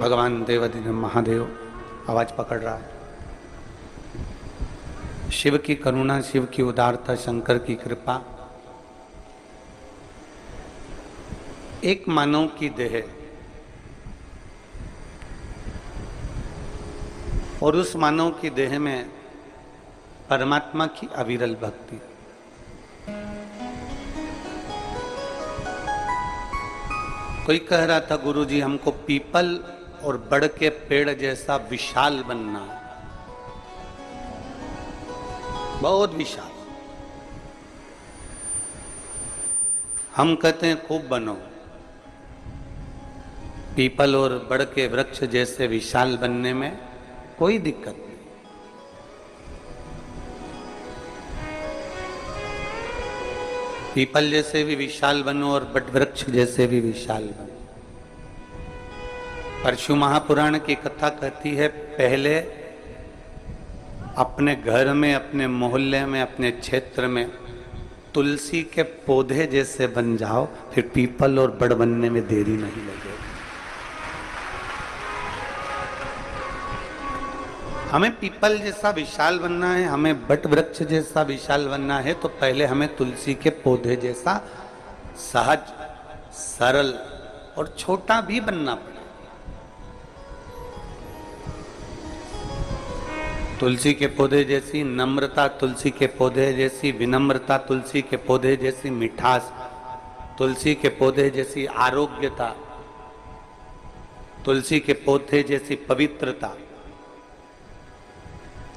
भगवान देवाधिदेव महादेव आवाज पकड़ रहा है। शिव की करुणा, शिव की उदारता, शंकर की कृपा। एक मानव की देह और उस मानव की देह में परमात्मा की अविरल भक्ति। कोई कह रहा था, गुरुजी हमको पीपल और बड़ के पेड़ जैसा विशाल बनना है, बहुत विशाल। हम कहते हैं खूब बनो। पीपल और बड़ के वृक्ष जैसे विशाल बनने में कोई दिक्कत नहीं। पीपल जैसे भी विशाल बनो और बट वृक्ष जैसे भी विशाल बनो। परशु महापुराण की कथा कहती है, पहले अपने घर में, अपने मोहल्ले में, अपने क्षेत्र में तुलसी के पौधे जैसे बन जाओ, फिर पीपल और बड़ बनने में देरी नहीं लगेगी। हमें पीपल जैसा विशाल बनना है, हमें बट वृक्ष जैसा विशाल बनना है, तो पहले हमें तुलसी के पौधे जैसा सहज, सरल और छोटा भी बनना पड़े। तुलसी के पौधे जैसी नम्रता, तुलसी के पौधे जैसी विनम्रता, तुलसी के पौधे जैसी मिठास, तुलसी के पौधे जैसी आरोग्यता, तुलसी के पौधे जैसी पवित्रता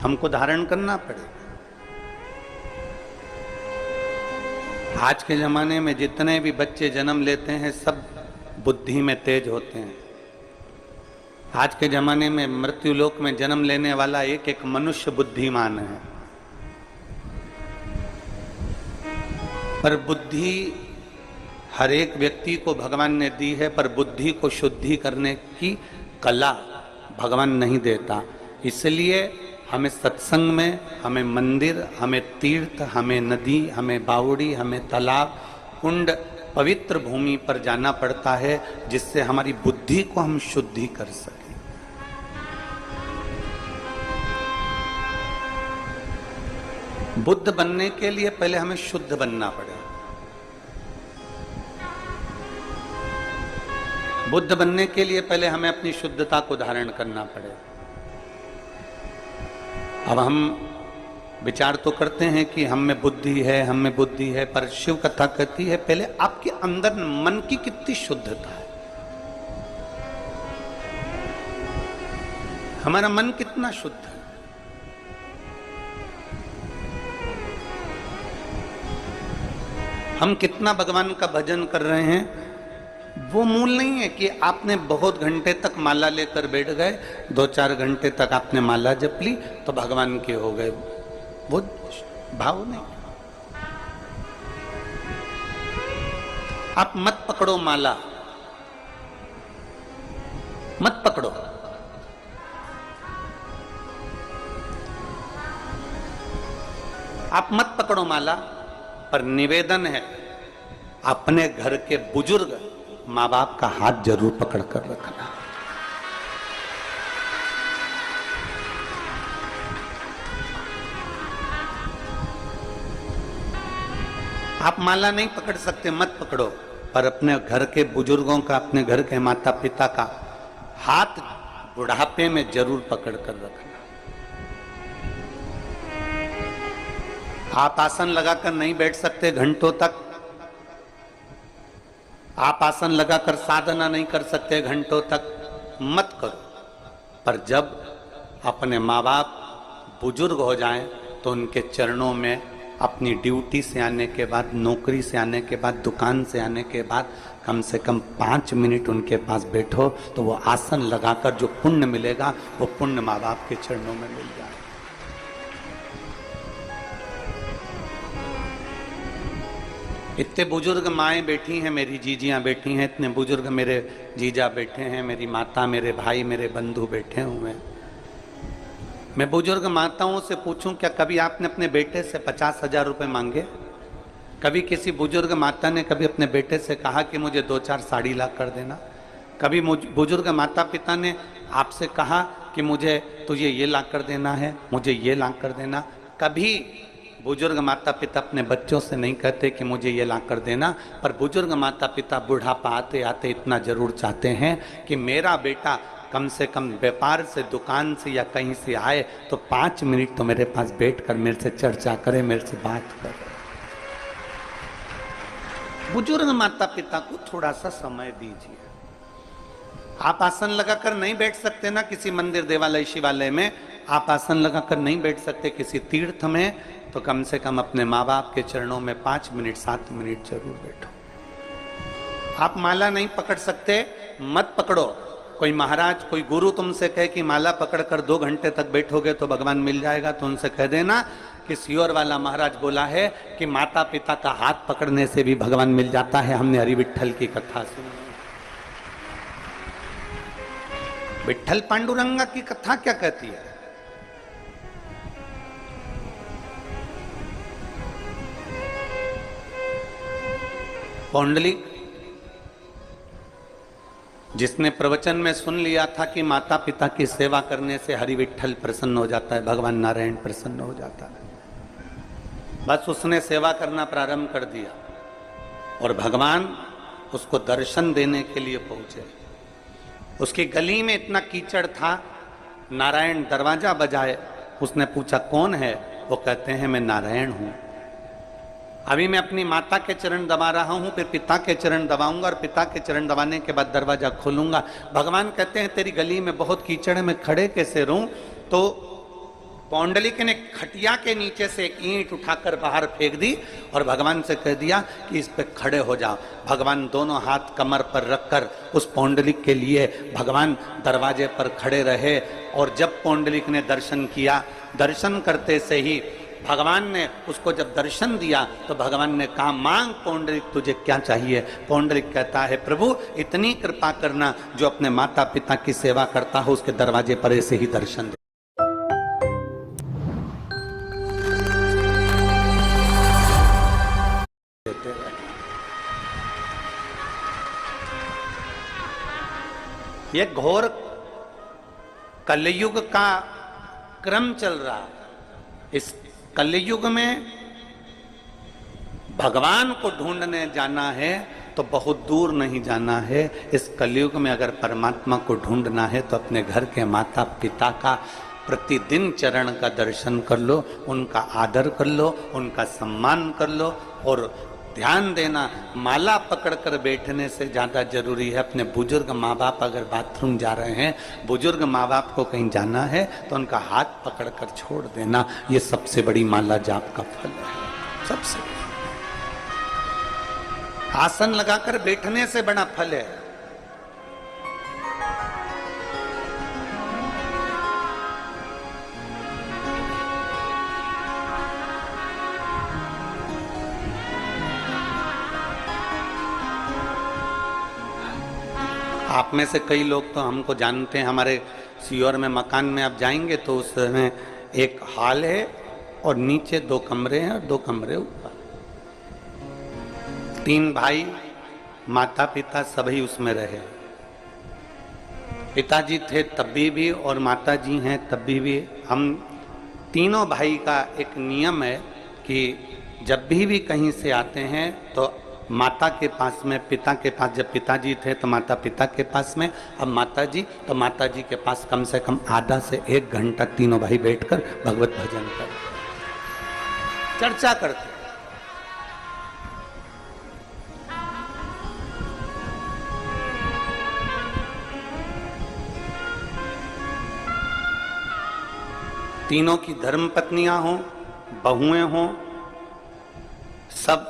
हमको धारण करना पड़ेगा। आज के जमाने में जितने भी बच्चे जन्म लेते हैं सब बुद्धि में तेज होते हैं। आज के जमाने में मृत्यु लोक में जन्म लेने वाला एक एक मनुष्य बुद्धिमान है, पर बुद्धि हर एक व्यक्ति को भगवान ने दी है, पर बुद्धि को शुद्धि करने की कला भगवान नहीं देता। इसलिए हमें सत्संग में, हमें मंदिर, हमें तीर्थ, हमें नदी, हमें बावड़ी, हमें तालाब, कुंड, पवित्र भूमि पर जाना पड़ता है, जिससे हमारी बुद्धि को हम शुद्धि कर सकें। बुद्ध बनने के लिए पहले हमें शुद्ध बनना पड़ेगा। बुद्ध बनने के लिए पहले हमें अपनी शुद्धता को धारण करना पड़ेगा। अब हम विचार तो करते हैं कि हम में बुद्धि है, हम में बुद्धि है, पर शिव कथा कहती है पहले आपके अंदर मन की कितनी शुद्धता है, हमारा मन कितना शुद्ध है। हम कितना भगवान का भजन कर रहे हैं, वो मूल नहीं है कि आपने बहुत घंटे तक माला लेकर बैठ गए, 2-4 घंटे तक आपने माला जप ली तो भगवान के हो गए, वो भाव नहीं। आप मत पकड़ो माला, मत पकड़ो। आप मत पकड़ो माला, पर निवेदन है अपने घर के बुजुर्ग माँ बाप का हाथ जरूर पकड़ कर रखना। आप माला नहीं पकड़ सकते, मत पकड़ो, पर अपने घर के बुजुर्गों का, अपने घर के माता पिता का हाथ बुढ़ापे में जरूर पकड़ कर रखना। आप आसन लगाकर नहीं बैठ सकते घंटों तक, आप आसन लगाकर साधना नहीं कर सकते घंटों तक, मत करो। पर जब अपने माँ बाप बुजुर्ग हो जाएं तो उनके चरणों में अपनी ड्यूटी से आने के बाद, नौकरी से आने के बाद, दुकान से आने के बाद कम से कम 5 मिनट उनके पास बैठो, तो वो आसन लगाकर जो पुण्य मिलेगा वो पुण्य माँ बाप के चरणों में मिल जाए। इतने बुजुर्ग माएँ बैठी हैं, मेरी जीजियाँ बैठी हैं, इतने बुजुर्ग मेरे जीजा बैठे हैं, मेरी माता, मेरे भाई, मेरे बंधु बैठे हुए हैं। मैं बुजुर्ग माताओं से पूछूं, क्या कभी आपने अपने बेटे से 50,000 रुपये मांगे? कभी किसी बुजुर्ग माता ने कभी अपने बेटे से कहा कि मुझे 2-4 साड़ी ला कर देना? कभी बुजुर्ग माता पिता ने आपसे कहा कि मुझे तुझे ये ला कर देना है, मुझे ये ला कर देना? कभी बुजुर्ग माता पिता अपने बच्चों से नहीं कहते कि मुझे ये ला कर देना, पर बुजुर्ग माता पिता बुढ़ापा आते आते इतना जरूर चाहते हैं कि मेरा बेटा कम से कम व्यापार से, दुकान से या कहीं से आए तो 5 मिनट तो मेरे पास बैठकर मेरे से चर्चा करे, मेरे से बात करे। बुजुर्ग माता पिता को थोड़ा सा समय दीजिए। आप आसन लगाकर नहीं बैठ सकते ना किसी मंदिर, देवालय, शिवालय में, आप आसन लगाकर नहीं बैठ सकते किसी तीर्थ में, तो कम से कम अपने माँ बाप के चरणों में 5 मिनट 7 मिनट जरूर बैठो। आप माला नहीं पकड़ सकते, मत पकड़ो। कोई महाराज, कोई गुरु तुमसे कहे कि माला पकड़कर 2 घंटे तक बैठोगे तो भगवान मिल जाएगा, तो उनसे कह देना कि सियोर वाला महाराज बोला है कि माता पिता का हाथ पकड़ने से भी भगवान मिल जाता है। हमने हरि विठल की कथा सुनी। विठल पांडुरंगा की कथा क्या कहती है? पौंडलिक जिसने प्रवचन में सुन लिया था कि माता पिता की सेवा करने से हरि विठल प्रसन्न हो जाता है, भगवान नारायण प्रसन्न हो जाता है, बस उसने सेवा करना प्रारंभ कर दिया और भगवान उसको दर्शन देने के लिए पहुंचे। उसकी गली में इतना कीचड़ था, नारायण दरवाजा बजाए, उसने पूछा कौन है? वो कहते हैं मैं नारायण हूं। अभी मैं अपनी माता के चरण दबा रहा हूं, फिर पिता के चरण दबाऊंगा और पिता के चरण दबाने के बाद दरवाजा खोलूंगा। भगवान कहते हैं तेरी गली में बहुत कीचड़ है, मैं खड़े कैसे रहूं? तो पौंडलिक ने खटिया के नीचे से एक ईंट उठाकर बाहर फेंक दी और भगवान से कह दिया कि इस पे खड़े हो जाओ। भगवान दोनों हाथ कमर पर रखकर उस पौंडलिक के लिए भगवान दरवाजे पर खड़े रहे। और जब पौंडलिक ने दर्शन किया, दर्शन करते से ही भगवान ने उसको जब दर्शन दिया तो भगवान ने कहा मांग पौंडलिक तुझे क्या चाहिए? पौंडलिक कहता है प्रभु इतनी कृपा करना, जो अपने माता पिता की सेवा करता हो उसके दरवाजे पर ऐसे ही दर्शन दे। ये घोर कलयुग का क्रम चल रहा है। इस कलयुग में भगवान को ढूंढने जाना है तो बहुत दूर नहीं जाना है। इस कलयुग में अगर परमात्मा को ढूंढना है तो अपने घर के माता पिता का प्रतिदिन चरण का दर्शन कर लो, उनका आदर कर लो, उनका सम्मान कर लो। और ध्यान देना, माला पकड़कर बैठने से ज़्यादा जरूरी है अपने बुजुर्ग माँ बाप अगर बाथरूम जा रहे हैं, बुजुर्ग माँ बाप को कहीं जाना है तो उनका हाथ पकड़कर छोड़ देना, ये सबसे बड़ी माला जाप का फल है। सबसे आसन लगाकर बैठने से बड़ा फल है। आप में से कई लोग तो हमको जानते हैं, हमारे सीहोर में मकान में आप जाएंगे तो उसमें एक हॉल है और नीचे 2 कमरे हैं और 2 कमरे ऊपर। 3 भाई, माता पिता सभी उसमें रहे। पिताजी थे तभी भी और माता जी हैं तभी भी। हम तीनों भाई का एक नियम है कि जब भी कहीं से आते हैं तो माता के पास में, पिता के पास, जब पिताजी थे तो माता पिता के पास में, अब माता जी तो माता जी के पास कम से कम आधा से 1 घंटा तीनों भाई बैठकर भगवत भजन करते, चर्चा करते। तीनों की धर्म पत्नियां हों, बहुएं हों, सब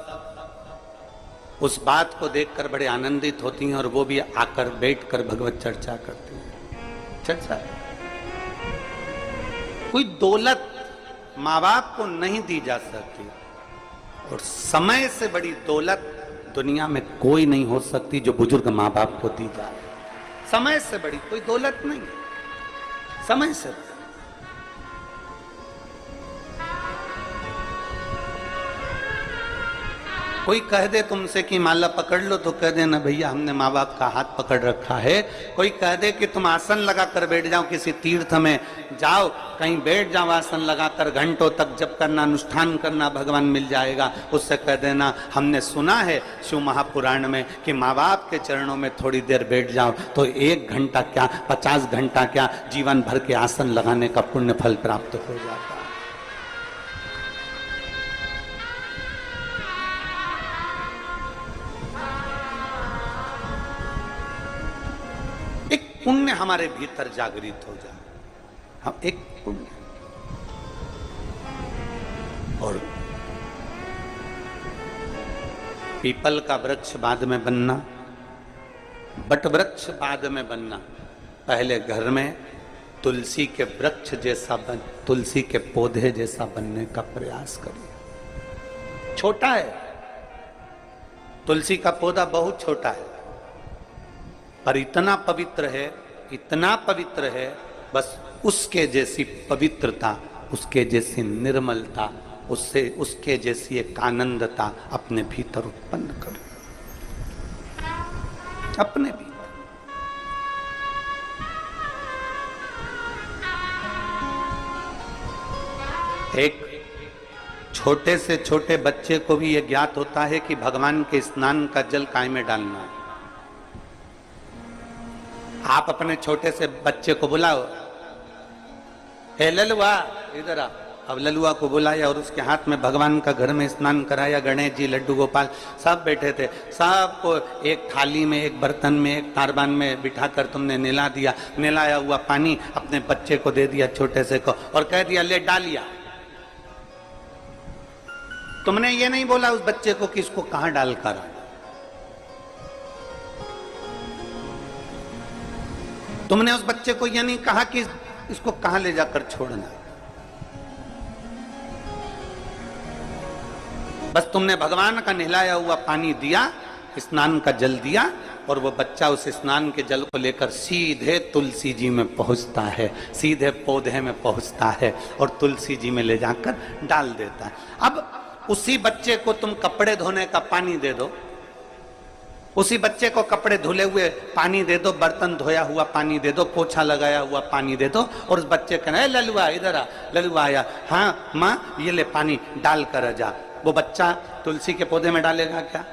उस बात को देखकर बड़े आनंदित होती हैं और वो भी आकर बैठकर भगवत चर्चा करती हैं। चर्चा कोई दौलत माँ बाप को नहीं दी जा सकती और समय से बड़ी दौलत दुनिया में कोई नहीं हो सकती जो बुजुर्ग माँ बाप को दी जाए। समय से बड़ी कोई दौलत नहीं, समय से बड़ी। कोई कह दे तुमसे कि माला पकड़ लो तो कह देना भैया हमने माँ बाप का हाथ पकड़ रखा है। कोई कह दे कि तुम आसन लगा कर बैठ जाओ, किसी तीर्थ में जाओ, कहीं बैठ जाओ आसन लगाकर, घंटों तक जप करना, अनुष्ठान करना, भगवान मिल जाएगा, उससे कह देना हमने सुना है शिव महापुराण में कि माँ बाप के चरणों में थोड़ी देर बैठ जाओ तो 1 घंटा क्या 50 घंटा क्या जीवन भर के आसन लगाने का पुण्य फल प्राप्त हो जाता है। एक पुण्य हमारे भीतर जागृत हो जाए, हम एक पुण्य। और पीपल का वृक्ष बाद में बनना, बट वृक्ष बाद में बनना, पहले घर में तुलसी के वृक्ष जैसा तुलसी के पौधे जैसा बनने का प्रयास करिए। छोटा है, तुलसी का पौधा बहुत छोटा है, पर इतना पवित्र है, इतना पवित्र है, बस उसके जैसी पवित्रता, उसके जैसी निर्मलता, उसके जैसी एक आनंदता अपने भीतर उत्पन्न करो, अपने भीतर। एक छोटे से छोटे बच्चे को भी यह ज्ञात होता है कि भगवान के स्नान का जल काय में डालना है। आप अपने छोटे से बच्चे को बुलाओ, हे ललुआ इधर आ। अब ललुआ को बुलाया और उसके हाथ में भगवान का घर में स्नान कराया। गणेश जी, लड्डू गोपाल सब बैठे थे, सबको एक थाली में, एक बर्तन में, एक तारबान में बिठाकर तुमने नहला दिया। नहलाया हुआ पानी अपने बच्चे को दे दिया, छोटे से को, और कह दिया ले डालिया। तुमने ये नहीं बोला उस बच्चे को कि इसको कहां डालकर, तुमने उस बच्चे को यह नहीं कहा कि इसको कहां ले जाकर छोड़ना, बस तुमने भगवान का नहलाया हुआ पानी दिया, स्नान का जल दिया, और वो बच्चा उस स्नान के जल को लेकर सीधे तुलसी जी में पहुंचता है, सीधे पौधे में पहुंचता है और तुलसी जी में ले जाकर डाल देता है। अब उसी बच्चे को तुम कपड़े धोने का पानी दे दो, उसी बच्चे को कपड़े धुले हुए पानी दे दो, बर्तन धोया हुआ पानी दे दो, पोछा लगाया हुआ पानी दे दो, और उस बच्चे कहना ललुआ इधर आ। ललुआ आया, हाँ माँ ये ले पानी डाल कर जा। वो बच्चा तुलसी के पौधे में डालेगा क्या?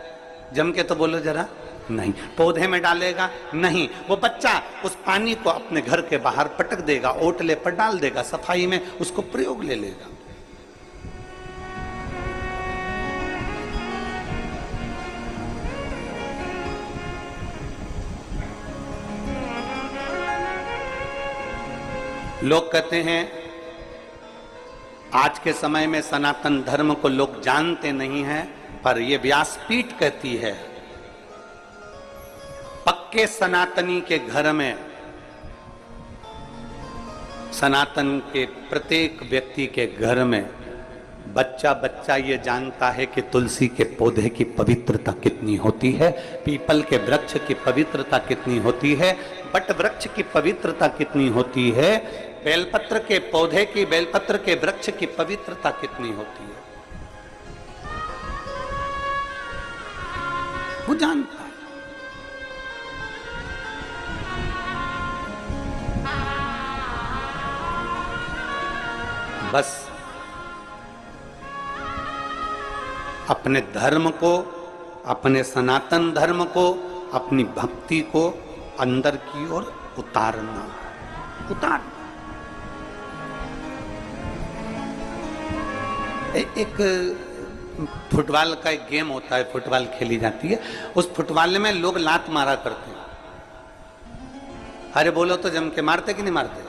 जम के तो बोलो जरा, नहीं। पौधे में डालेगा नहीं, वो बच्चा उस पानी को अपने घर के बाहर पटक देगा, ओटले पर डाल देगा, सफाई में उसको प्रयोग ले लेगा। लोग कहते हैं आज के समय में सनातन धर्म को लोग जानते नहीं हैं, पर यह व्यासपीठ कहती है पक्के सनातनी के घर में, सनातन के प्रत्येक व्यक्ति के घर में बच्चा बच्चा ये जानता है कि तुलसी के पौधे की पवित्रता कितनी होती है, पीपल के वृक्ष की पवित्रता कितनी होती है, बट वृक्ष की पवित्रता कितनी होती है, बेलपत्र के पौधे की, बेलपत्र के वृक्ष की पवित्रता कितनी होती है, वो जानता है। बस अपने धर्म को, अपने सनातन धर्म को, अपनी भक्ति को अंदर की ओर उतारना। एक फुटबॉल का एक गेम होता है, फुटबॉल खेली जाती है, उस फुटबॉल में लोग लात मारा करते हैं। अरे बोलो तो जम के मारते कि नहीं मारते?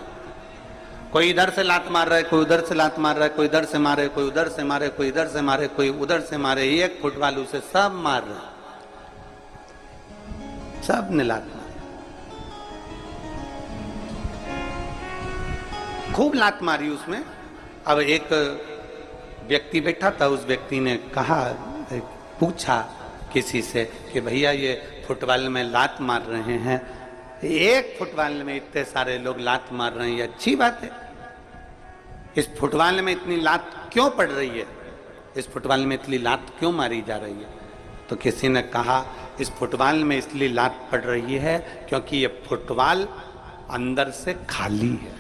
कोई इधर से लात मार रहा है, कोई उधर से लात मार रहा है, कोई इधर से मारे, कोई उधर से मारे, कोई इधर से मारे, कोई उधर से मारे, एक फुटबॉल उसे सब मार रहे, सब ने लात मारी, खूब लात मारी उसमें। अब एक व्यक्ति बैठा था, उस व्यक्ति ने कहा, पूछा किसी से कि भैया ये फुटबॉल में लात मार रहे हैं, एक फुटबॉल में इतने सारे लोग लात मार रहे हैं, ये अच्छी बात है, इस फुटबॉल में इतनी लात क्यों पड़ रही है, इस फुटबॉल में इतनी लात क्यों मारी जा रही है? तो किसी ने कहा इस फुटबॉल में इसलिए लात पड़ रही है क्योंकि ये फुटबॉल अंदर से खाली है।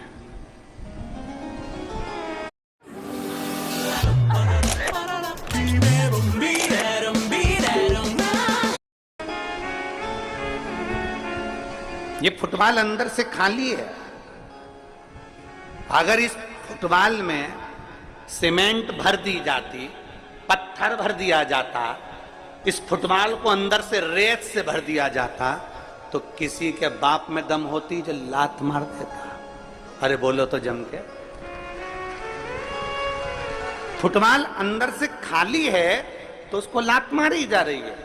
ये फुटबॉल अंदर से खाली है। अगर इस फुटबॉल में सीमेंट भर दी जाती, पत्थर भर दिया जाता, इस फुटबॉल को अंदर से रेत से भर दिया जाता, तो किसी के बाप में दम होती जो लात मार देता। अरे बोलो तो जम के। फुटबॉल अंदर से खाली है तो उसको लात मारी जा रही है।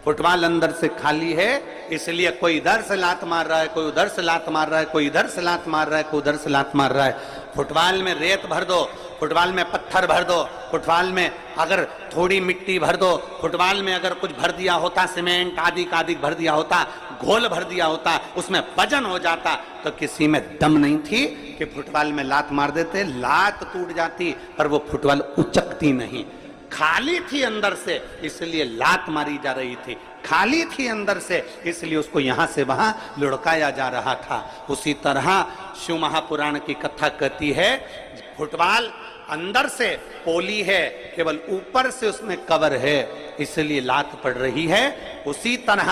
फुटबॉल अंदर से खाली है इसलिए कोई इधर से लात मार रहा है, कोई उधर से लात मार रहा है, कोई इधर से लात मार रहा है, कोई उधर से लात मार रहा है। फुटबॉल में रेत भर दो, फुटबॉल में पत्थर भर दो, फुटबॉल में अगर थोड़ी मिट्टी भर दो, फुटबॉल में अगर कुछ भर दिया होता, सीमेंट आदि का आदि भर दिया होता, घोल भर दिया होता, उसमें वजन हो जाता, तो किसी में दम नहीं थी कि फुटबॉल में लात मार देते। लात टूट जाती पर वो फुटबॉल उचकती नहीं। खाली थी अंदर से इसलिए लात मारी जा रही थी, खाली थी अंदर से इसलिए उसको यहां से वहां लुढ़काया जा रहा था। उसी तरह शिव महापुराण की कथा कहती है फुटबॉल अंदर से पोली है, केवल ऊपर से उसमें कवर है, इसलिए लात पड़ रही है। उसी तरह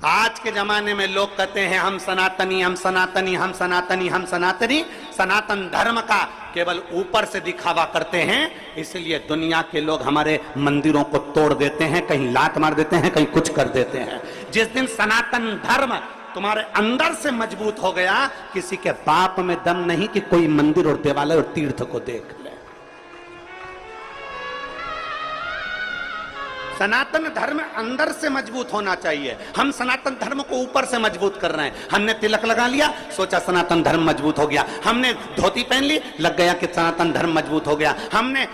आज के जमाने में लोग कहते हैं हम सनातनी, हम सनातनी, हम सनातनी, हम सनातनी। सनातन धर्म का केवल ऊपर से दिखावा करते हैं, इसलिए दुनिया के लोग हमारे मंदिरों को तोड़ देते हैं, कहीं लात मार देते हैं, कहीं कुछ कर देते हैं। जिस दिन सनातन धर्म तुम्हारे अंदर से मजबूत हो गया, किसी के बाप में दम नहीं कि कोई मंदिर और देवालय और तीर्थ को देख ले। सनातन धर्म अंदर से मजबूत होना चाहिए। हम सनातन धर्म को ऊपर से मजबूत कर रहे हैं। हमने तिलक लगा लिया, सोचा सनातन धर्म मजबूत हो गया। हमने धोती पहन ली, लग गया कि सनातन धर्म मजबूत हो गया। हमने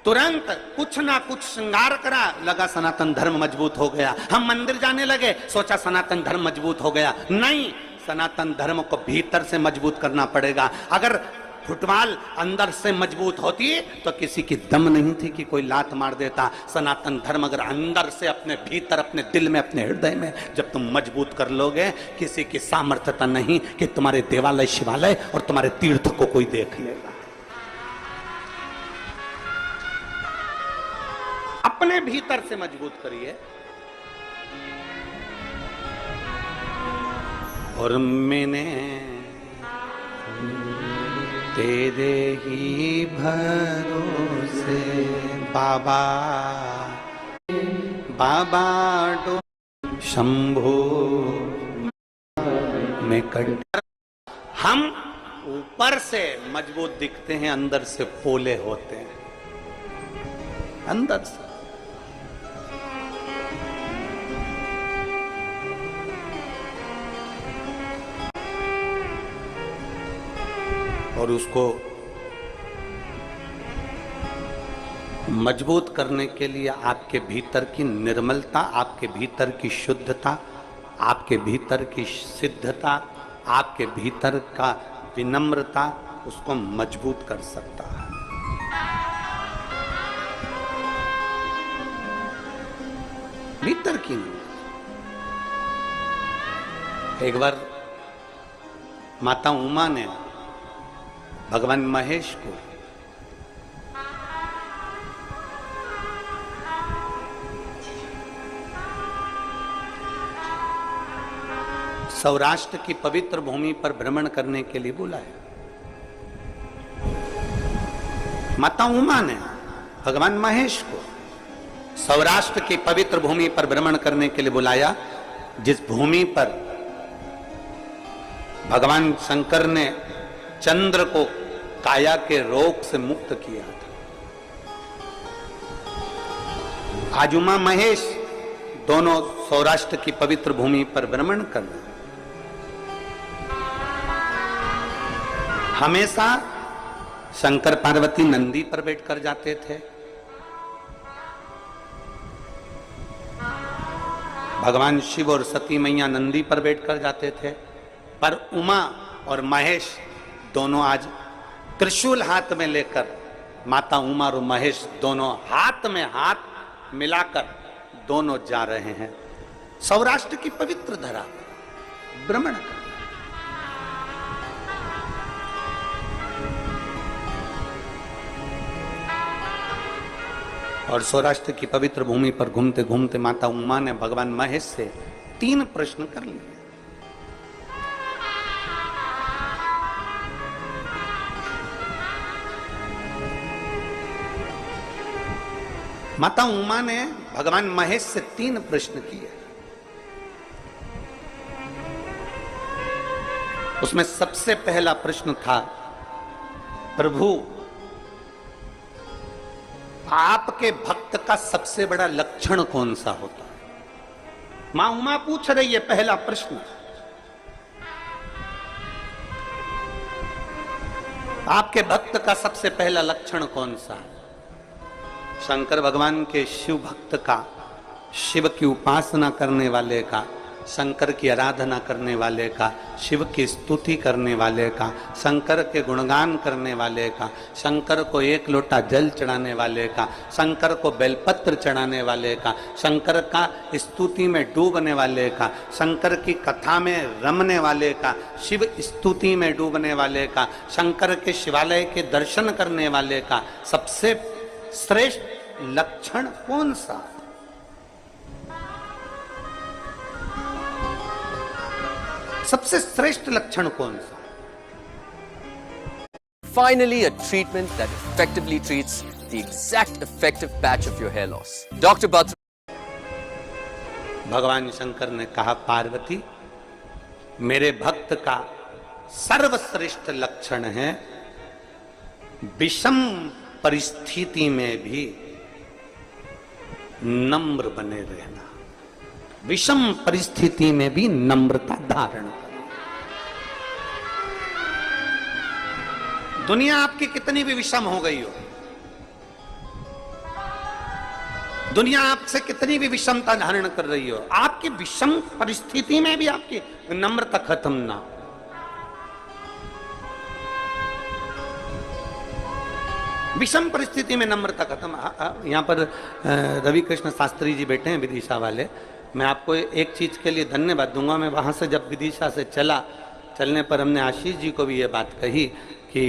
तुरंत कुछ ना कुछ श्रृंगार करा, लगा सनातन धर्म मजबूत हो गया। हम मंदिर जाने लगे, सोचा सनातन धर्म मजबूत हो गया। नहीं, सनातन धर्म को भीतर से मजबूत करना पड़ेगा। अगर फुटबॉल अंदर से मजबूत होती तो किसी की दम नहीं थी कि कोई लात मार देता। सनातन धर्म अगर अंदर से अपने भीतर, अपने दिल में, अपने हृदय में जब तुम मजबूत कर लोगे, किसी की सामर्थ्यता नहीं कि तुम्हारे देवालय शिवालय और तुम्हारे तीर्थ को कोई देख लेगा। अपने भीतर से मजबूत करिए। और मैंने तेरे ही भरोसे बाबा, बाबा डो शंभो में कंठ। हम ऊपर से मजबूत दिखते हैं, अंदर से पोले होते हैं। अंदर से और उसको मजबूत करने के लिए आपके भीतर की निर्मलता, आपके भीतर की शुद्धता, आपके भीतर की सिद्धता, आपके भीतर का विनम्रता उसको मजबूत कर सकता है। भीतर की। एक बार माता उमा ने भगवान महेश को सौराष्ट्र की पवित्र भूमि पर भ्रमण करने के लिए बुलाया। माता उमा ने भगवान महेश को सौराष्ट्र की पवित्र भूमि पर भ्रमण करने के लिए बुलाया, जिस भूमि पर भगवान शंकर ने चंद्र को काया के रोग से मुक्त किया था। आज उमा महेश दोनों सौराष्ट्र की पवित्र भूमि पर भ्रमण कर रहे हैं। हमेशा शंकर पार्वती नंदी पर बैठकर जाते थे, भगवान शिव और सती मैया नंदी पर बैठकर जाते थे, पर उमा और महेश दोनों आज त्रिशूल हाथ में लेकर माता उमा और महेश दोनों हाथ में हाथ मिलाकर दोनों जा रहे हैं सौराष्ट्र की पवित्र धरा भ्रमण कर। और सौराष्ट्र की पवित्र भूमि पर घूमते घूमते माता उमा ने भगवान महेश से 3 प्रश्न कर लिए। माता उमा ने भगवान महेश से 3 प्रश्न किए। उसमें सबसे पहला प्रश्न था, प्रभु आपके भक्त का सबसे बड़ा लक्षण कौन सा होता है? मां उमा पूछ रही है पहला प्रश्न। आपके भक्त का सबसे पहला लक्षण कौन सा है? शंकर भगवान के शिव भक्त का, शिव की उपासना करने वाले का, शंकर की आराधना करने वाले का, शिव की स्तुति करने वाले का, शंकर के गुणगान करने वाले का, शंकर को 1 लोटा जल चढ़ाने वाले का, शंकर को बेलपत्र चढ़ाने वाले का, शंकर का स्तुति में डूबने वाले का, शंकर की कथा में रमने वाले का, शिव स्तुति में डूबने वाले का, शंकर के शिवालय के दर्शन करने वाले का सबसे श्रेष्ठ लक्षण कौन सा? सबसे श्रेष्ठ लक्षण कौन सा? Finally, a treatment that effectively treats the exact effective patch of your hair loss. Dr. Batra. भगवान शंकर ने कहा, पार्वती मेरे भक्त का सर्वश्रेष्ठ लक्षण है विषम परिस्थिति में भी नम्र बने रहना, विषम परिस्थिति में भी नम्रता धारण करना। दुनिया आपकी कितनी भी विषम हो गई हो, दुनिया आपसे कितनी भी विषमता धारण कर रही हो, आपकी विषम परिस्थिति में भी आपकी नम्रता खत्म ना हो। विषम परिस्थिति में नम्रता खत्म। यहाँ पर रवि कृष्ण शास्त्री जी बैठे हैं विदिशा वाले। मैं आपको एक चीज के लिए धन्यवाद दूंगा। मैं वहां से जब विदिशा से चलने पर हमने आशीष जी को भी ये बात कही कि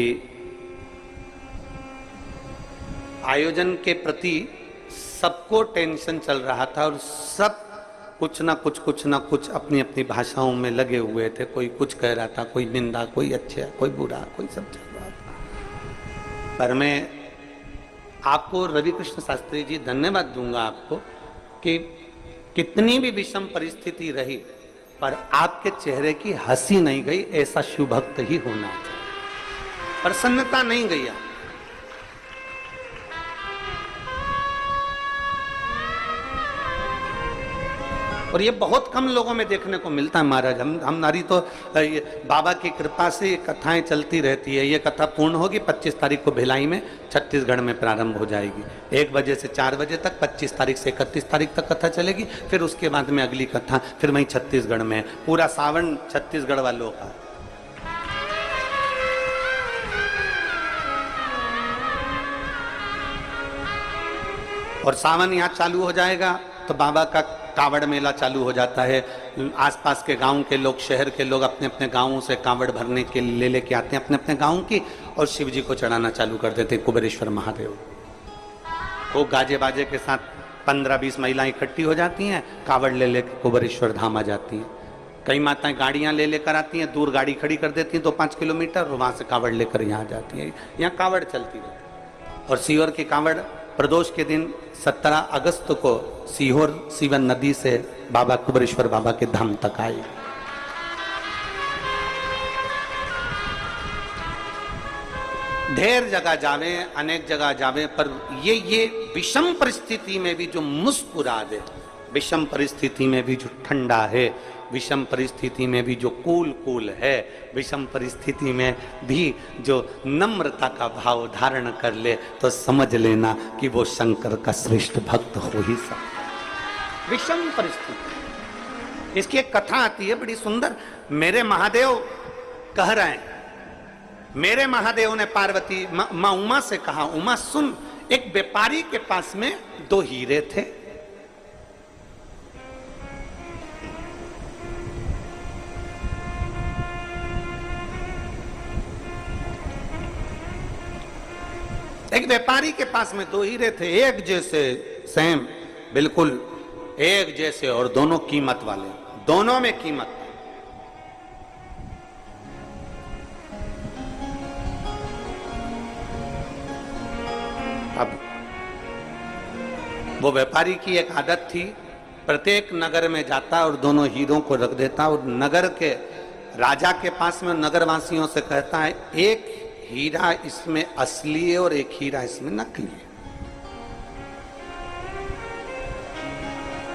आयोजन के प्रति सबको टेंशन चल रहा था और सब कुछ ना कुछ अपनी अपनी भाषाओं में लगे हुए थे। कोई कुछ कह रहा था, कोई निंदा, कोई अच्छा, कोई बुरा, कोई सब चल रहा था। पर मैं आपको रवि कृष्ण शास्त्री जी धन्यवाद दूंगा आपको कि कितनी भी विषम परिस्थिति रही पर आपके चेहरे की हंसी नहीं गई। ऐसा शिव भक्त ही होना चाहिए। प्रसन्नता नहीं गई। और ये बहुत कम लोगों में देखने को मिलता है महाराज। हम नारी तो बाबा की कृपा से ये कथाएं चलती रहती है। ये कथा पूर्ण होगी 25 तारीख को भिलाई में, छत्तीसगढ़ में प्रारंभ हो जाएगी 1 बजे से 4 बजे तक। 25 तारीख से 31 तारीख तक कथा चलेगी। फिर उसके बाद में अगली कथा फिर वहीं छत्तीसगढ़ में। पूरा सावन छत्तीसगढ़ वालों का। और सावन यहाँ चालू हो जाएगा तो बाबा का कांवड़ मेला चालू हो जाता है। आसपास के गांव के लोग, शहर के लोग अपने अपने गांवों से कांवड़ भरने के लिए लेके आते हैं अपने अपने गांव की, और शिव जी को चढ़ाना चालू कर देते हैं कुबेरेश्वर महादेव को। गाजे बाजे के साथ 15-20 महिलाएं इकट्ठी हो जाती हैं, कांवड़ ले लेकर कुबेरेश्वर धाम आ जाती हैं। कई माताएं गाड़ियां ले लेकर आती हैं, दूर गाड़ी खड़ी कर देती हैं 2-5 किलोमीटर, और वहां से कांवड़ लेकर यहाँ आ जाती है। यहाँ कांवड़ चलती रहती है। और सीहोर की कांवड़ प्रदोष के दिन 17 अगस्त को सीहोर सीवन नदी से बाबा कुबेरेश्वर बाबा के धाम तक आई। ढेर जगह जावे, अनेक जगह जावे, पर ये विषम परिस्थिति में भी जो मुस्कुरा दे, विषम परिस्थिति में भी जो ठंडा है, विषम परिस्थिति में भी जो कूल है, विषम परिस्थिति में भी जो नम्रता का भाव धारण कर ले, तो समझ लेना कि वो शंकर का श्रेष्ठ भक्त हो ही सकता। विषम परिस्थिति। इसकी एक कथा आती है बड़ी सुंदर। मेरे महादेव कह रहे हैं मेरे महादेव ने पार्वती मां उमा से कहा, उमा सुन, एक व्यापारी के पास में 2 हीरे थे। एक व्यापारी के पास में 2 हीरे थे, एक जैसे सेम, बिल्कुल एक जैसे, और दोनों कीमत वाले, दोनों में कीमत। अब वो व्यापारी की एक आदत थी, प्रत्येक नगर में जाता और दोनों हीरों को रख देता और नगर के राजा के पास में नगरवासियों से कहता है, एक हीरा इसमें असली है और एक हीरा इसमें नकली है।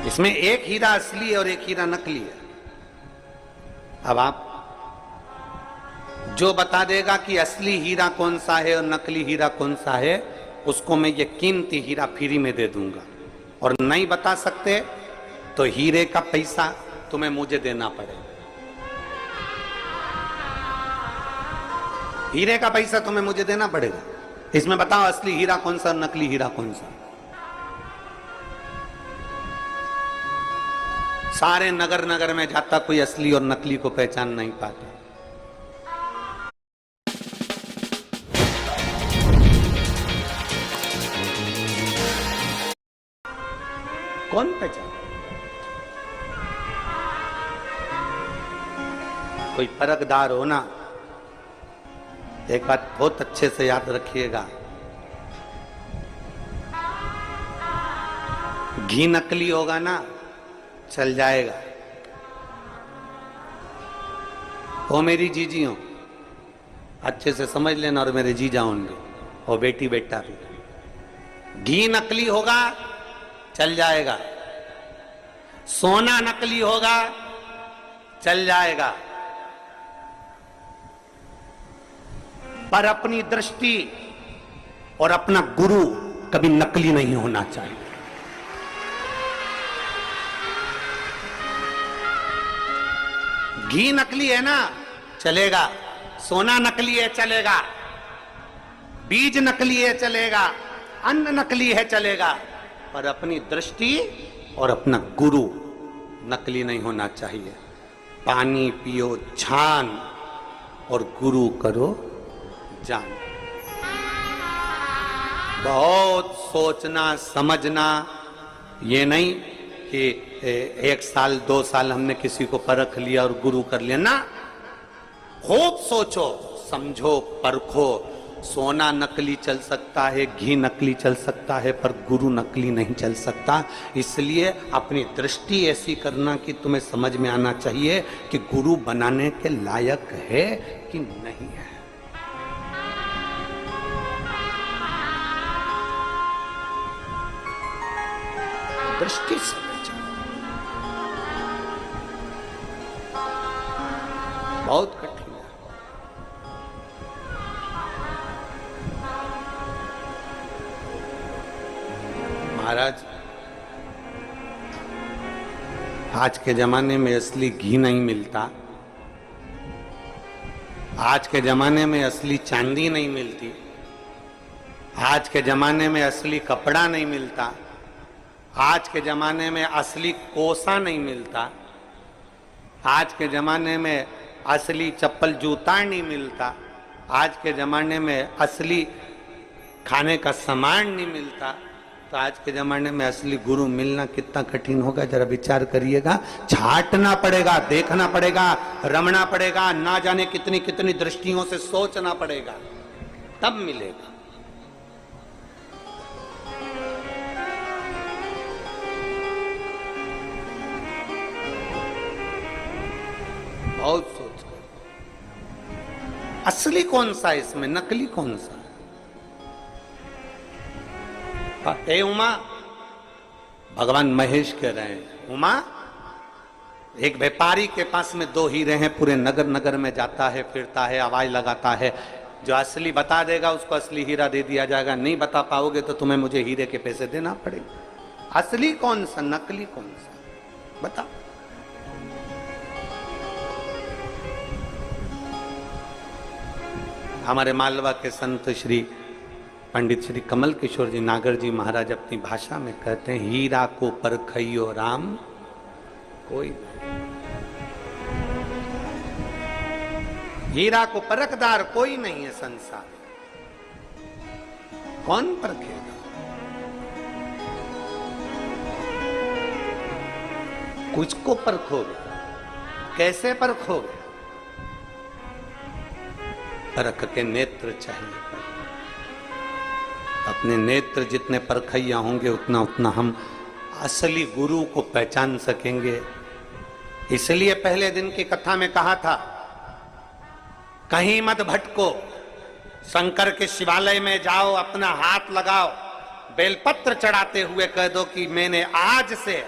इसमें एक हीरा असली है और एक हीरा नकली है। अब आप जो बता देगा कि असली हीरा कौन सा है और नकली हीरा कौन सा है, उसको मैं ये कीमती हीरा फ्री में दे दूंगा, और नहीं बता सकते तो हीरे का पैसा तुम्हें मुझे देना पड़ेगा। हीरे का पैसा तुम्हें मुझे देना पड़ेगा। इसमें बताओ असली हीरा कौन सा और नकली हीरा कौन सा। सारे नगर नगर में जाता, कोई असली और नकली को पहचान नहीं पाता। कौन पहचान? कोई परखदार हो ना। एक बात बहुत अच्छे से याद रखिएगा, घी नकली होगा ना, चल जाएगा। वो मेरी जीजी हो, अच्छे से समझ लेना, और मेरे जीजा होंगे, और बेटी बेटा भी। घी नकली होगा, चल जाएगा। सोना नकली होगा, चल जाएगा। पर अपनी दृष्टि और अपना गुरु कभी नकली नहीं होना चाहिए। घी नकली है ना, चलेगा। सोना नकली है, चलेगा। बीज नकली है, चलेगा। अन्न नकली है, चलेगा। पर अपनी दृष्टि और अपना गुरु नकली नहीं होना चाहिए। पानी पियो छान और गुरु करो जान। बहुत सोचना समझना, ये नहीं कि 1 साल 2 साल हमने किसी को परख लिया और गुरु कर लिया ना। खूब सोचो, समझो, परखो। सोना नकली चल सकता है, घी नकली चल सकता है, पर गुरु नकली नहीं चल सकता। इसलिए अपनी दृष्टि ऐसी करना कि तुम्हें समझ में आना चाहिए कि गुरु बनाने के लायक है कि नहीं है। दृष्टि समझ बहुत कठिन है। महाराज, आज के जमाने में असली घी नहीं मिलता, आज के जमाने में असली चांदी नहीं मिलती, आज के जमाने में असली कपड़ा नहीं मिलता, आज के जमाने में असली कोसा नहीं मिलता, आज के जमाने में असली चप्पल जूता नहीं मिलता, आज के जमाने में असली खाने का सामान नहीं मिलता, तो आज के जमाने में असली गुरु मिलना कितना कठिन होगा, जरा विचार करिएगा। छांटना पड़ेगा, देखना पड़ेगा, रमना पड़ेगा, ना जाने कितनी कितनी दृष्टियों से सोचना पड़ेगा, तब मिलेगा। बहुत सोच कर, असली कौन सा है इसमें, नकली कौन सा? ए उमा, भगवान महेश कह रहे हैं, उमा, एक व्यापारी के पास में 2 हीरे हैं, पूरे नगर नगर में जाता है, फिरता है, आवाज लगाता है। जो असली बता देगा उसको असली हीरा दे दिया जाएगा, नहीं बता पाओगे तो तुम्हें मुझे हीरे के पैसे देना पड़ेगा। असली कौन सा, नकली कौन सा, बताओ। हमारे मालवा के संत श्री पंडित श्री कमल किशोर जी नागर जी महाराज अपनी भाषा में कहते हैं, हीरा को परखइयो राम कोई, हीरा को परखदार कोई नहीं है संसार, कौन परखेगा? कुछ को परखोगे, कैसे परखोगे? परख के नेत्र चाहिए। अपने नेत्र जितने परखैया होंगे उतना उतना हम असली गुरु को पहचान सकेंगे। इसलिए पहले दिन की कथा में कहा था, कहीं मत भटको, शंकर के शिवालय में जाओ, अपना हाथ लगाओ, बेलपत्र चढ़ाते हुए कह दो कि मैंने आज से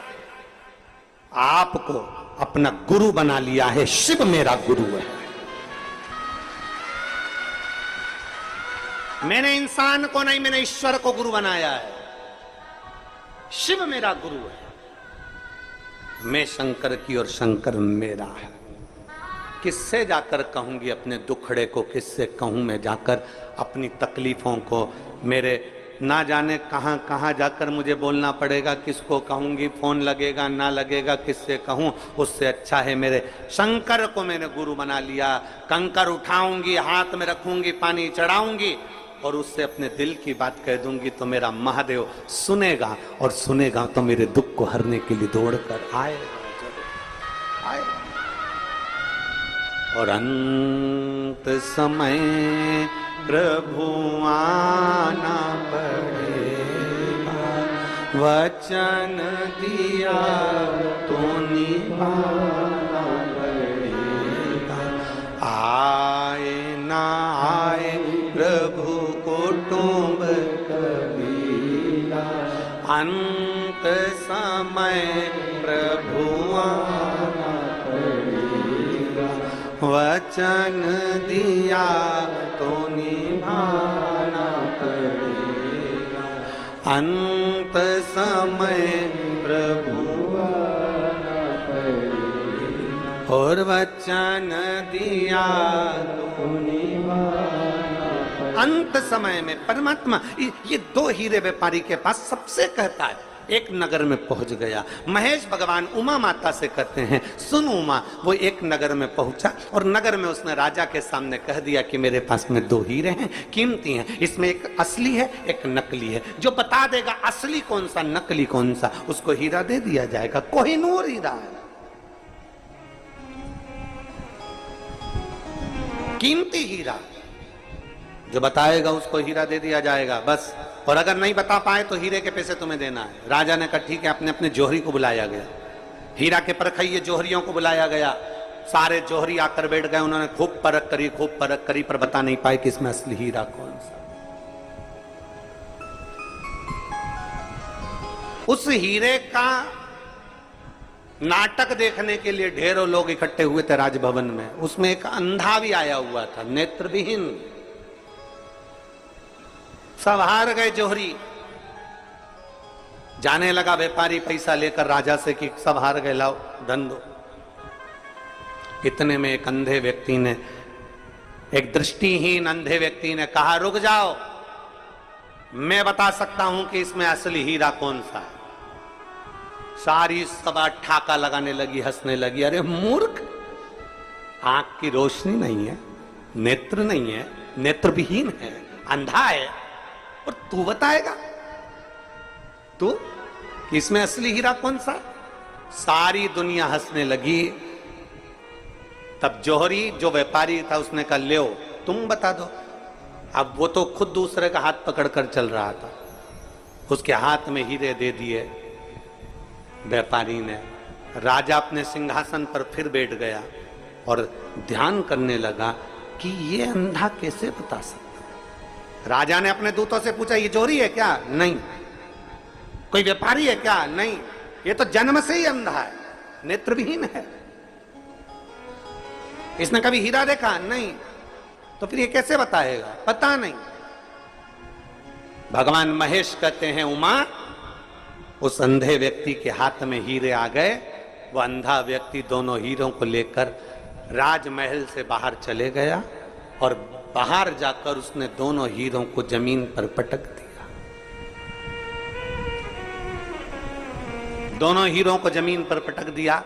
आपको अपना गुरु बना लिया है, शिव मेरा गुरु है। मैंने इंसान को नहीं, मैंने ईश्वर को गुरु बनाया है, शिव मेरा गुरु है। मैं शंकर की और शंकर मेरा है। किससे जाकर कहूंगी अपने दुखड़े को, किससे कहूं मैं जाकर अपनी तकलीफों को? मेरे ना जाने कहां कहां जाकर मुझे बोलना पड़ेगा, किसको कहूंगी, फोन लगेगा ना लगेगा, किससे कहूं? उससे अच्छा है मेरे शंकर को मैंने गुरु बना लिया। कंकर उठाऊंगी, हाथ में रखूंगी, पानी चढ़ाऊंगी और उससे अपने दिल की बात कह दूंगी तो मेरा महादेव सुनेगा, और सुनेगा तो मेरे दुख को हरने के लिए दौड़ कर आए। और अंत समय प्रभु आना पड़ेगा, वचन दिया तो निभाना पड़ेगा। आए ना आए प्रभु कुटुंब कबीला, अंत समय प्रभु आना पड़ेगा, वचन दिया तो निभाना पड़ेगा। अंत समय प्रभु आना पड़ेगा, और वचन दिया तो निभाना पड़ेगा। अंत समय में परमात्मा ये दो हीरे व्यापारी के पास सबसे कहता है। एक नगर में पहुंच गया, महेश भगवान उमा माता से कहते हैं, सुन उमा। वो एक नगर में पहुंचा और नगर में उसने राजा के सामने कह दिया कि मेरे पास में दो हीरे हैं, कीमती हैं, इसमें एक असली है एक नकली है। जो बता देगा असली कौन सा नकली कौन सा, उसको हीरा दे दिया जाएगा। कोहिनूर हीरा है, कीमती हीरा, जो बताएगा उसको हीरा दे दिया जाएगा बस। और अगर नहीं बता पाए तो हीरे के पैसे तुम्हें देना है। राजा ने कहा ठीक है। अपने अपने जोहरी को बुलाया गया, हीरा के परखइये जोहरियों को बुलाया गया। सारे जोहरी आकर बैठ गए, उन्होंने खूब परख करी पर बता नहीं पाए कि इसमें असली हीरा कौन सा। उस हीरे का नाटक देखने के लिए ढेरों लोग इकट्ठे हुए थे राजभवन में। उसमें एक अंधा भी आया हुआ था, नेत्रविहीन। सब हार गए जोहरी। जाने लगा व्यापारी पैसा लेकर राजा से कि सब हार गए, लाओ धन दो। इतने में एक अंधे व्यक्ति ने, एक दृष्टिहीन अंधे व्यक्ति ने कहा, रुक जाओ, मैं बता सकता हूं कि इसमें असली हीरा कौन सा है। सारी सभा ठाका लगाने लगी, हंसने लगी। अरे मूर्ख, आंख की रोशनी नहीं है, नेत्र नहीं है, नेत्रविहीन है, अंधा है, और तू बताएगा तू कि इसमें असली हीरा कौन सा? सारी दुनिया हंसने लगी। तब जोहरी जो व्यापारी था उसने कहा, ले तुम बता दो। अब वो तो खुद दूसरे का हाथ पकड़कर चल रहा था, उसके हाथ में हीरे दे दिए व्यापारी ने। राजा अपने सिंहासन पर फिर बैठ गया और ध्यान करने लगा कि ये अंधा कैसे बता सकता। राजा ने अपने दूतों से पूछा, ये जोहरी है क्या? नहीं। कोई व्यापारी है क्या? नहीं। ये तो जन्म से ही अंधा है, नेत्रविहीन है, इसने कभी हीरा देखा? नहीं। तो फिर ये कैसे बताएगा? पता नहीं। भगवान महेश कहते हैं, उमा, उस अंधे व्यक्ति के हाथ में हीरे आ गए। वह अंधा व्यक्ति दोनों हीरों को लेकर राजमहल से बाहर चले गया और बाहर जाकर उसने दोनों हीरों को जमीन पर पटक दिया। दोनों हीरों को जमीन पर पटक दिया।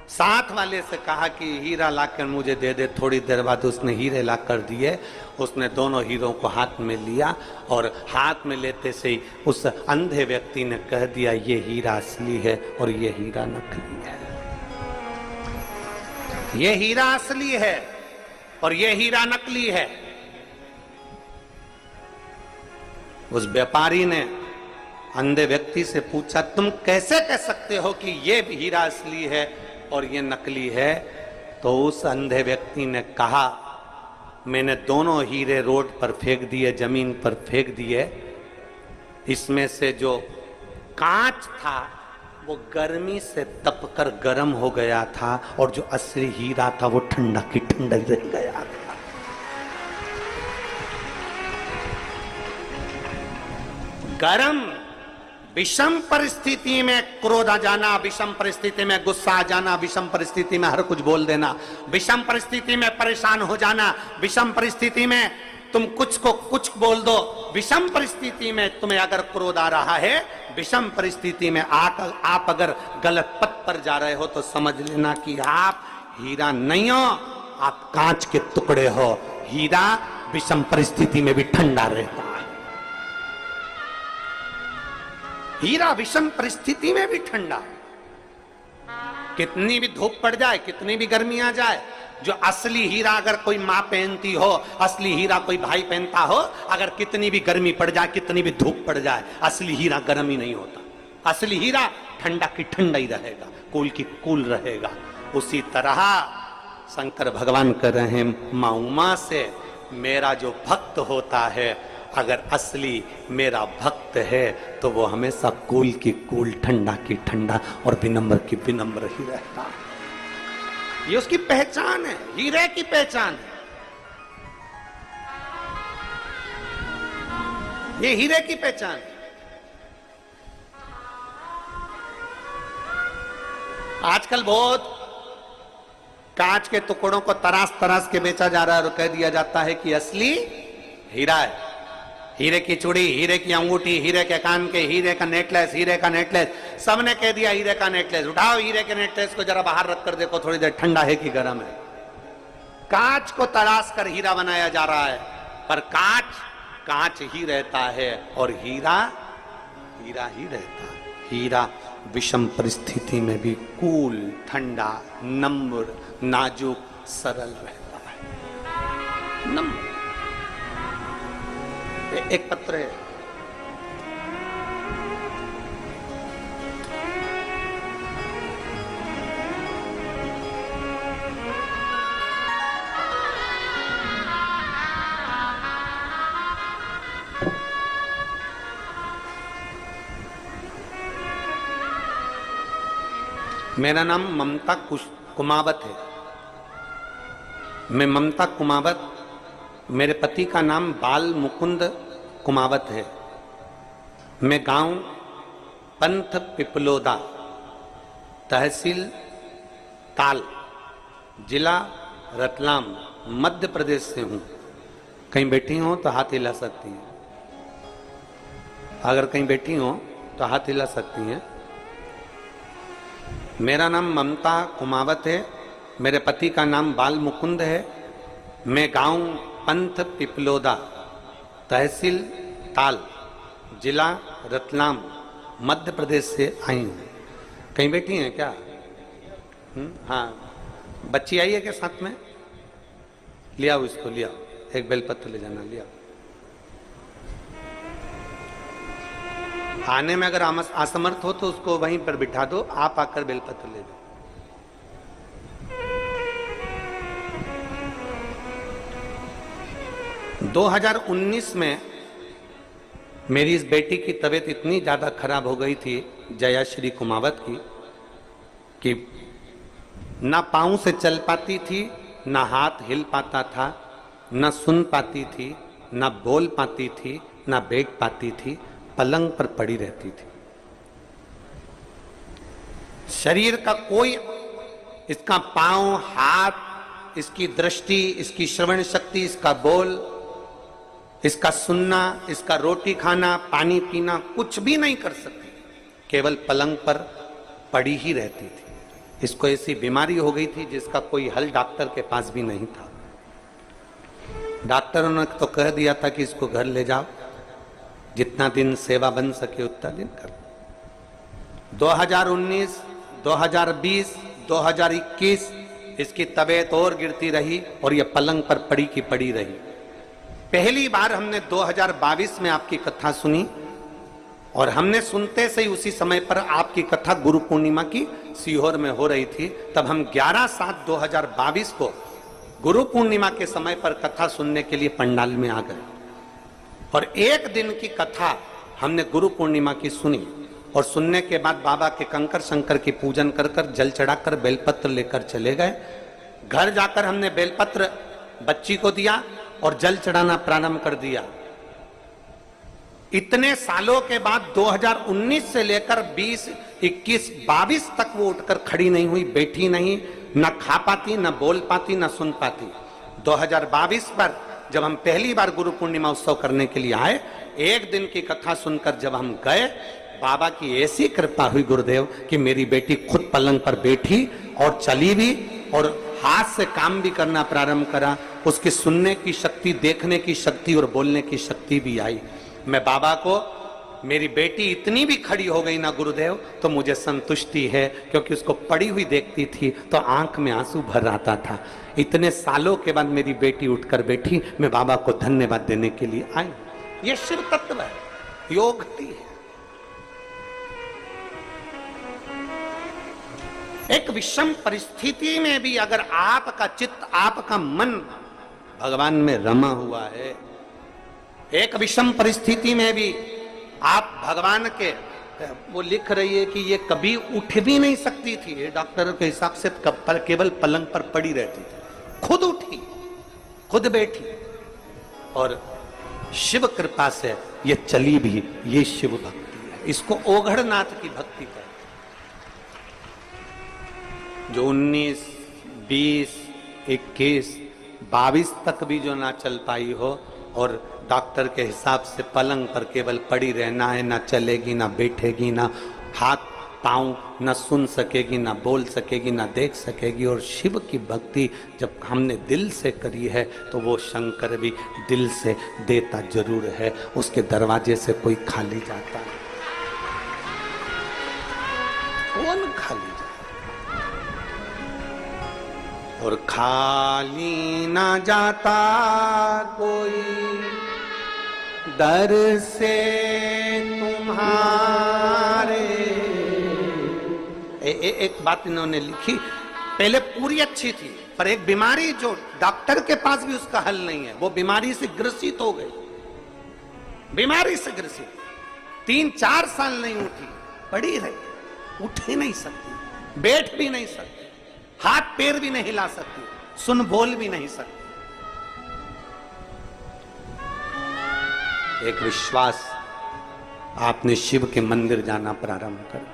साथ वाले से कहा कि हीरा लाकर मुझे दे दे। थोड़ी देर बाद उसने हीरे लाकर दिए। उसने दोनों हीरों को हाथ में लिया और हाथ में लेते से ही उस अंधे व्यक्ति ने कह दिया, ये हीरा असली है और ये हीरा नकली है। ये हीरा असली है और ये हीरा नकली है। उस व्यापारी ने अंधे व्यक्ति से पूछा, तुम कैसे कह सकते हो कि ये हीरा असली है और ये नकली है? तो उस अंधे व्यक्ति ने कहा, मैंने दोनों हीरे रोड पर फेंक दिए, जमीन पर फेंक दिए। इसमें से जो कांच था वो गर्मी से तपकर गर्म हो गया था और जो असली हीरा था वो ठंडा की ठंडा रह गया था। गर्म विषम परिस्थिति में क्रोध आ जाना, विषम परिस्थिति में गुस्सा आ जाना, विषम परिस्थिति में हर कुछ बोल देना, विषम परिस्थिति में परेशान हो जाना, विषम परिस्थिति में तुम कुछ को कुछ बोल दो, विषम परिस्थिति में तुम्हें अगर क्रोध आ रहा है, विषम परिस्थिति में आप अगर गलत पथ पर जा रहे हो तो समझ लेना कि आप हीरा नहीं हो, आप कांच के टुकड़े हो। हीरा विषम परिस्थिति में भी ठंडा रहता है। हीरा विषम परिस्थिति में भी ठंडा। कितनी भी धूप पड़ जाए, कितनी भी गर्मी आ जाए, जो असली हीरा अगर कोई माँ पहनती हो, असली हीरा कोई भाई पहनता हो, अगर कितनी भी गर्मी पड़ जाए, कितनी भी धूप पड़ जाए, असली हीरा गर्म ही नहीं होता। असली हीरा ठंडा की ठंडा ही रहेगा, कूल की कूल रहेगा। उसी तरह शंकर भगवान कह रहे हैं, माँ उमा से मेरा जो भक्त होता है, अगर असली मेरा भक्त है तो वो हमेशा कूल की कूल, ठंडा की ठंडा और विनम्र की विनम्र ही रहता है। ये उसकी पहचान है, हीरे की पहचान है। ये हीरे की पहचान है। आजकल बहुत कांच के टुकड़ों को तराश तराश के बेचा जा रहा है और कह दिया जाता है कि असली हीरा है। हीरे की चूड़ी, हीरे की अंगूठी, हीरे के कान के, हीरे का नेकलेस, हीरे का नेकलेस, सबने कह दिया हीरे का नेकलेस। उठाओ हीरे के नेकलेस को जरा बाहर रख कर देखो थोड़ी देर, ठंडा है कि गर्म है। कांच को तराश कर हीरा बनाया जा रहा है, पर कांच कांच ही रहता है और हीरा हीरा ही रहता है। हीरा विषम परिस्थिति में भी कूल, ठंडा, नम्र, नाजुक, सरल रहता है। नम्र। एक पत्र है, मेरा नाम ममता कुमावत है। मैं ममता कुमावत, मेरे पति का नाम बाल मुकुंद कुमावत है। मैं गांव पंथ पिपलोदा, तहसील ताल, जिला रतलाम, मध्य प्रदेश से हूं। कहीं बैठी हो तो हाथ हिला सकती हैं। अगर कहीं बैठी हो तो हाथ हिला सकती हैं। मेरा नाम ममता कुमावत है। मेरे पति का नाम बाल मुकुंद है। मैं गांव पंथ पिपलोदा, तहसील ताल, जिला रतलाम, मध्य प्रदेश से आई हूँ। कहीं बैठी हैं क्या? हाँ, बच्ची आई है क्या साथ में? ले आओ इसको, ले आओ, एक बेलपत्र ले जाना, ले आओ। आने में अगर असमर्थ हो तो उसको वहीं पर बिठा दो, आप आकर बेलपत्र ले जाओ। – 2019 में मेरी इस बेटी की तबीयत इतनी ज़्यादा खराब हो गई थी, जयाश्री कुमावत की, कि ना पाँव से चल पाती थी, ना हाथ हिल पाता था, ना सुन पाती थी, ना बोल पाती थी, ना बैठ पाती थी, पलंग पर पड़ी रहती थी। शरीर का कोई, इसका पाँव, हाथ, इसकी दृष्टि, इसकी श्रवण शक्ति, इसका बोल, इसका सुनना, इसका रोटी खाना, पानी पीना कुछ भी नहीं कर सकती, केवल पलंग पर पड़ी ही रहती थी। इसको ऐसी बीमारी हो गई थी जिसका कोई हल डॉक्टर के पास भी नहीं था। डॉक्टरों ने तो कह दिया था कि इसको घर ले जाओ, जितना दिन सेवा बन सके उतना दिन कर। 2019, 2020, 2021 इसकी तबीयत और गिरती रही और ये पलंग पर पड़ी की पड़ी रही। पहली बार हमने 2022 में आपकी कथा सुनी और हमने सुनते से ही उसी समय पर आपकी कथा गुरु पूर्णिमा की सीहोर में हो रही थी। तब हम 11/7/2022 को गुरु पूर्णिमा के समय पर कथा सुनने के लिए पंडाल में आ गए और एक दिन की कथा हमने गुरु पूर्णिमा की सुनी और सुनने के बाद बाबा के कंकर शंकर की पूजन कर कर जल चढ़ाकर बेलपत्र लेकर चले गए। घर जाकर हमने बेलपत्र बच्ची को दिया और जल चढ़ाना प्रारंभ कर दिया। इतने सालों के बाद 2019 से लेकर 20, 21, 22 तक वो उठकर खड़ी नहीं हुई, बैठी नहीं, न खा पाती, न बोल पाती, न सुन पाती। 2022 पर जब हम पहली बार गुरु पूर्णिमा उत्सव करने के लिए आए, एक दिन की कथा सुनकर जब हम गए, बाबा की ऐसी कृपा हुई गुरुदेव कि मेरी बेटी खुद पलंग पर बैठी और चली भी और हाथ से काम भी करना प्रारंभ करा। उसकी सुनने की शक्ति, देखने की शक्ति और बोलने की शक्ति भी आई। मैं बाबा को, मेरी बेटी इतनी भी खड़ी हो गई ना गुरुदेव तो मुझे संतुष्टि है, क्योंकि उसको पड़ी हुई देखती थी तो आंख में आंसू भर आता था। इतने सालों के बाद मेरी बेटी उठकर बैठी, मैं बाबा को धन्यवाद देने के लिए आई। ये शिव तत्व है, योग है। एक विषम परिस्थिति में भी अगर आपका चित्त, आपका मन भगवान में रमा हुआ है, एक विषम परिस्थिति में भी आप भगवान के, वो लिख रही है कि ये कभी उठ भी नहीं सकती थी, ये डॉक्टर के हिसाब से केवल पलंग पर पड़ी रहती थी, खुद उठी, खुद बैठी और शिव कृपा से ये चली भी। ये शिव भक्ति है, इसको ओघड़नाथ की भक्ति कहते हैं। जो 19, 20, 21, 22 तक भी जो ना चल पाई हो और डॉक्टर के हिसाब से पलंग पर केवल पड़ी रहना है, ना चलेगी, ना बैठेगी, ना हाथ पांव न सुन सकेगी, ना बोल सकेगी, ना देख सकेगी। और शिव की भक्ति जब हमने दिल से करी है तो वो शंकर भी दिल से देता जरूर है, उसके दरवाजे से कोई खाली जाता नहीं, कौन खाली जाता। और खाली ना जाता कोई दर से तुम्हारे। एक बात इन्होंने लिखी, पहले पूरी अच्छी थी पर एक बीमारी जो डॉक्टर के पास भी उसका हल नहीं है, वो बीमारी से ग्रसित हो गई, बीमारी से ग्रसित 3-4 साल नहीं उठी, पड़ी रही, उठ ही नहीं सकती, बैठ भी नहीं सकती, हाथ पैर भी नहीं हिला सकती, सुन बोल भी नहीं सकती। एक विश्वास, आपने शिव के मंदिर जाना प्रारंभ कर दिया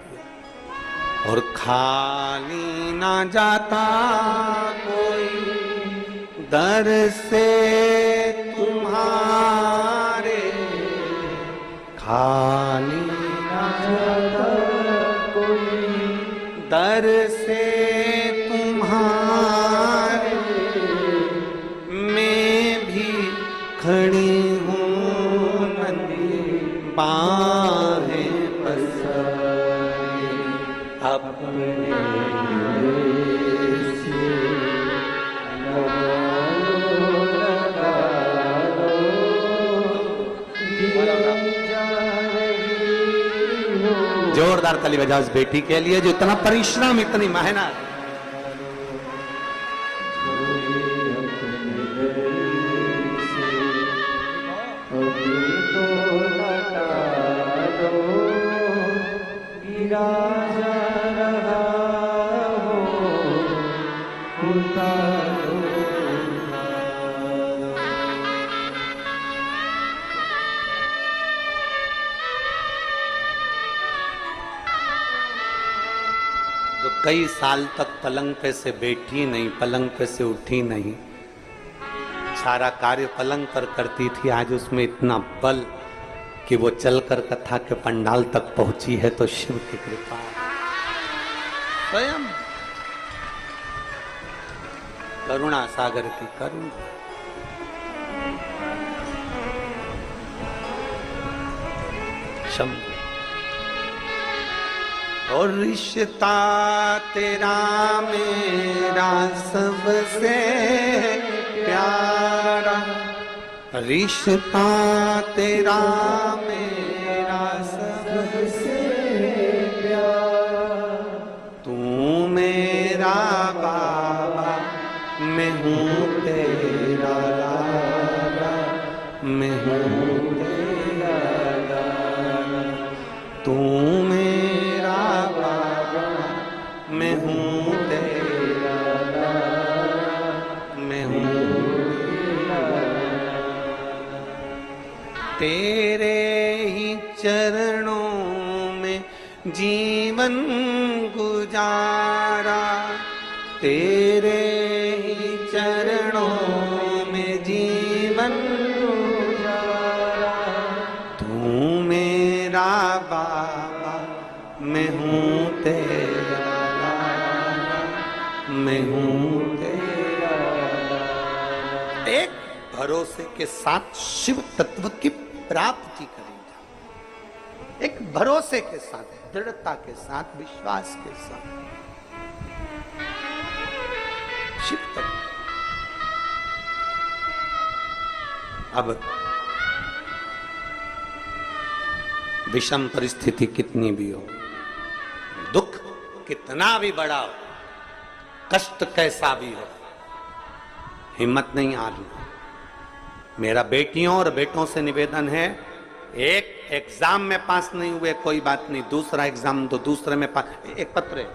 और खाली ना जाता कोई दर से तुम्हारे, खाली ना जाता कोई दर से तुम्हारे, मैं भी खड़ी हूँ बाहें पसारे अपने से जोरदार ताली बजाओ इस बेटी के लिए जो इतना परिश्रम, इतनी मेहनत। कई साल तक पलंग पे से बैठी नहीं, पलंग पे से उठी नहीं, सारा कार्य पलंग पर करती थी। आज उसमें इतना बल कि वो चलकर कथा के पंडाल तक पहुंची है, तो शिव की कृपा स्वयं करुणा सागर की करुणा। शंभु और रिश्ता तेरा मेरा सबसे प्यारा, रिश्ता तेरा मेरा सबसे प्यारा, तू मेरा बाबा मैं हूँ तेरा लाला, मैं हूँ तेरा लाला, तू मेरा बाबा मैं हूँ तेरा लाला, मैं हूँ तेरे ही चरणों में जीवन गुजारा, तेरे ही चरणों में जीवन गुजारा, तू मेरा बाबा मैं हूँ तेरा लाला, मैं हूँ तेरा लाला। एक भरोसे के साथ शिव तत्व की प्राप्ति करेंगे, एक भरोसे के साथ, दृढ़ता के साथ, विश्वास के साथ शिव तत्व। अब विषम परिस्थिति कितनी भी हो, दुख कितना भी बड़ा हो, कष्ट कैसा भी हो, हिम्मत नहीं हारना। मेरा बेटियों और बेटों से निवेदन है, एक एग्जाम में पास नहीं हुए कोई बात नहीं, दूसरा एग्जाम दो, दूसरे में पास। एक पत्र है